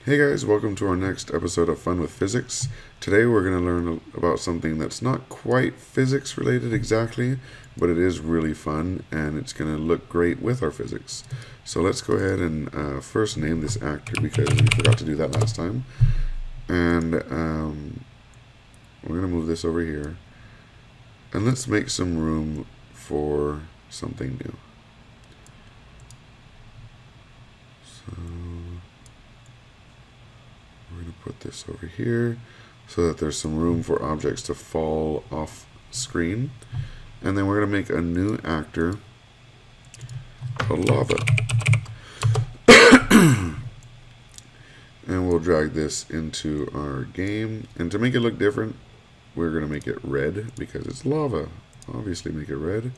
Hey guys, welcome to our next episode of Fun with Physics. Today we're going to learn about something that's not quite physics related exactly, but it is really fun and it's going to look great with our physics. So let's go ahead and first name this actor because we forgot to do that last time. And we're going to move this over here. And let's make some room for something new. So we're going to put this over here so that there's some room for objects to fall off screen. And then we're going to make a new actor called lava. And we'll drag this into our game. And to make it look different, we're going to make it red because it's lava. Obviously make it red.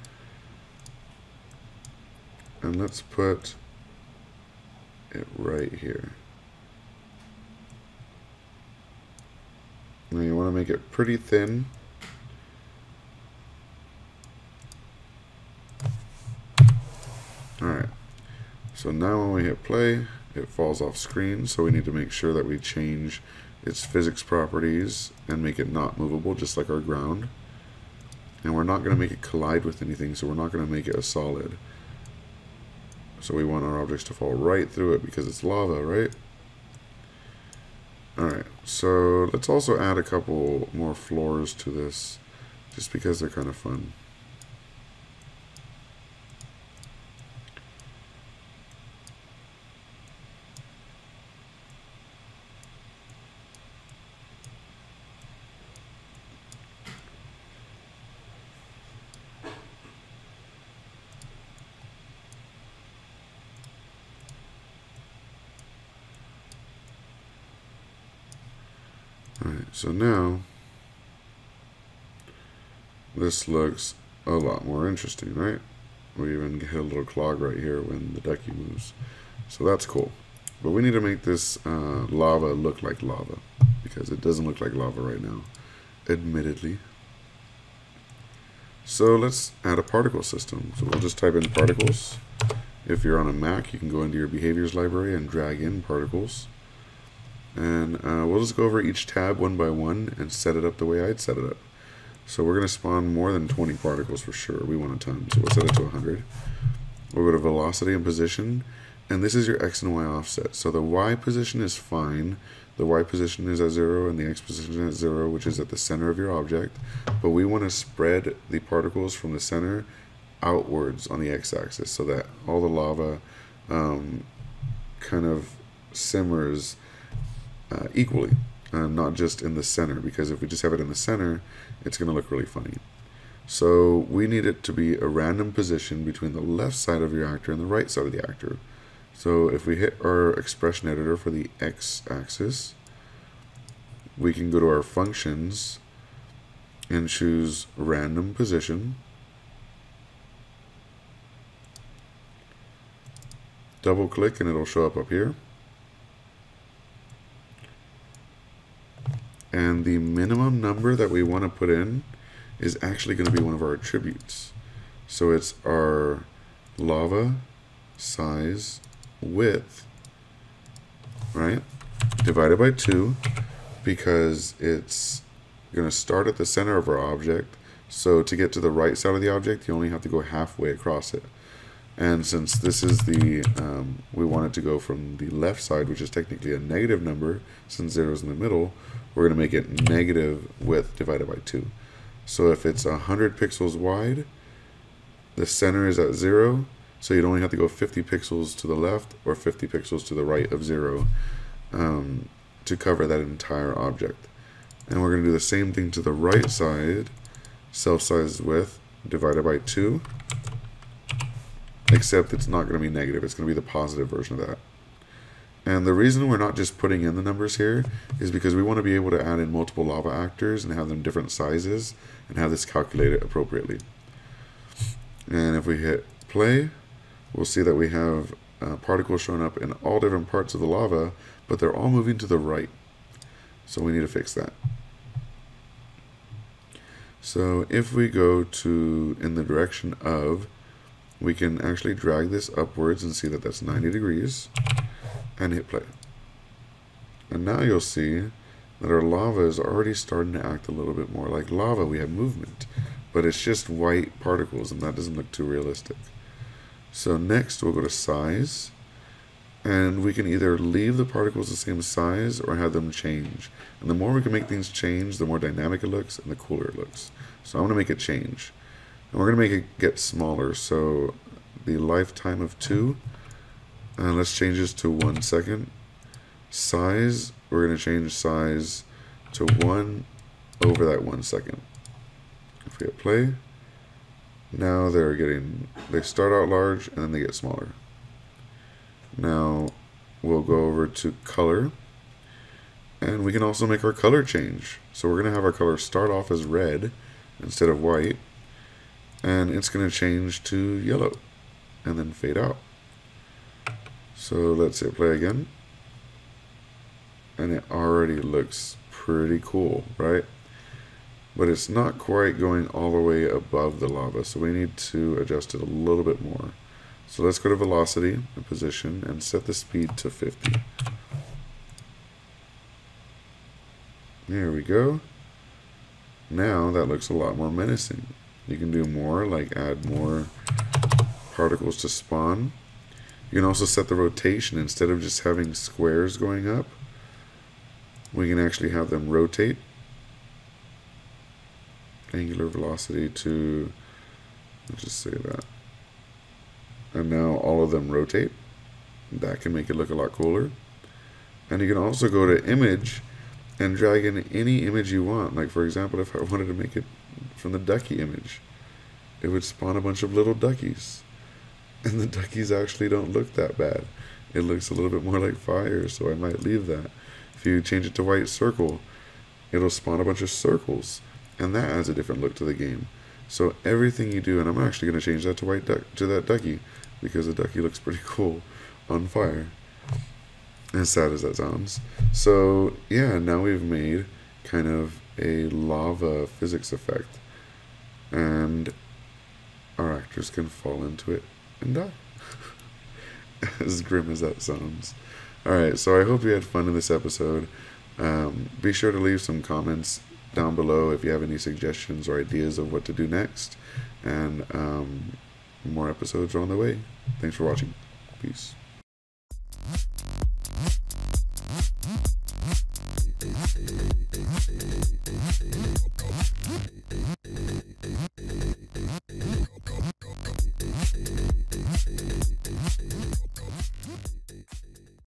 And let's put it right here. Now you want to make it pretty thin. Alright, so now when we hit play, it falls off screen, so we need to make sure that we change its physics properties and make it not movable, just like our ground. And we're not going to make it collide with anything, so we're not going to make it a solid. So we want our objects to fall right through it because it's lava, right? Alright, so let's also add a couple more floors to this, just because they're kind of fun. Alright, so now this looks a lot more interesting, right? We even hit a little clog right here when the ducky moves. So that's cool. But we need to make this lava look like lava because it doesn't look like lava right now, admittedly. So let's add a particle system. So we'll just type in particles. If you're on a Mac, you can go into your behaviors library and drag in particles. And we'll just go over each tab one by one and set it up the way I'd set it up. So we're going to spawn more than 20 particles for sure. We want a ton, so we'll set it to 100. We'll go to velocity and position, and this is your X and Y offset. So the Y position is fine. The Y position is at 0 and the X position is at 0, which is at the center of your object. But we want to spread the particles from the center outwards on the X-axis so that all the lava kind of simmers equally, not just in the center, because if we just have it in the center, it's going to look really funny. So we need it to be a random position between the left side of your actor and the right side of the actor. So if we hit our expression editor for the X-axis, we can go to our functions and choose random position. Double click and it'll show up here. And the minimum number that we want to put in is actually going to be one of our attributes. So it's our lava size width, right, divided by 2, because it's going to start at the center of our object. So to get to the right side of the object, you only have to go halfway across it. And since this is the, we want it to go from the left side, which is technically a negative number, since 0 is in the middle, we're going to make it negative width divided by 2. So if it's 100 pixels wide, the center is at 0, so you'd only have to go 50 pixels to the left or 50 pixels to the right of 0 to cover that entire object. And we're going to do the same thing to the right side, self-size width divided by 2. Except it's not going to be negative, it's going to be the positive version of that. And the reason we're not just putting in the numbers here is because we want to be able to add in multiple lava actors and have them different sizes and have this calculated appropriately. And if we hit play, we'll see that we have particles showing up in all different parts of the lava, but they're all moving to the right. So we need to fix that. So if we go to in the direction of, we can actually drag this upwards and see that that's 90 degrees and hit play. And now you'll see that our lava is already starting to act a little bit more like lava. We have movement, but it's just white particles, and that doesn't look too realistic. So next we'll go to size, and we can either leave the particles the same size or have them change. And the more we can make things change, the more dynamic it looks and the cooler it looks. So I'm going to make it change. And we're going to make it get smaller. So the lifetime of 2, let's change this to 1 second. Size, we're going to change size to 1 over that 1 second. If we hit play, now they start out large and then they get smaller. Now we'll go over to color, and we can also make our color change. So we're going to have our color start off as red instead of white, and it's going to change to yellow and then fade out. So let's hit play again, and it already looks pretty cool, right? But it's not quite going all the way above the lava, so we need to adjust it a little bit more. So let's go to velocity and position and set the speed to 50. There we go. Now that looks a lot more menacing. You can do more, like add more particles to spawn. You can also set the rotation. Instead of just having squares going up, we can actually have them rotate. Angular velocity to, let's just say that. And now all of them rotate. That can make it look a lot cooler. And you can also go to image and drag in any image you want. Like for example, if I wanted to make it from the ducky image, it would spawn a bunch of little duckies. And the duckies actually don't look that bad. It looks a little bit more like fire, so I might leave that. If you change it to white circle, it'll spawn a bunch of circles. And that adds a different look to the game. So everything you do, and I'm actually going to change that to white to that ducky, because the ducky looks pretty cool on fire. As sad as that sounds. So yeah, now we've made kind of a lava physics effect, and our actors can fall into it and die. As grim as that sounds. Alright, so I hope you had fun in this episode. Be sure to leave some comments down below if you have any suggestions or ideas of what to do next, and more episodes are on the way. Thanks for watching. Peace.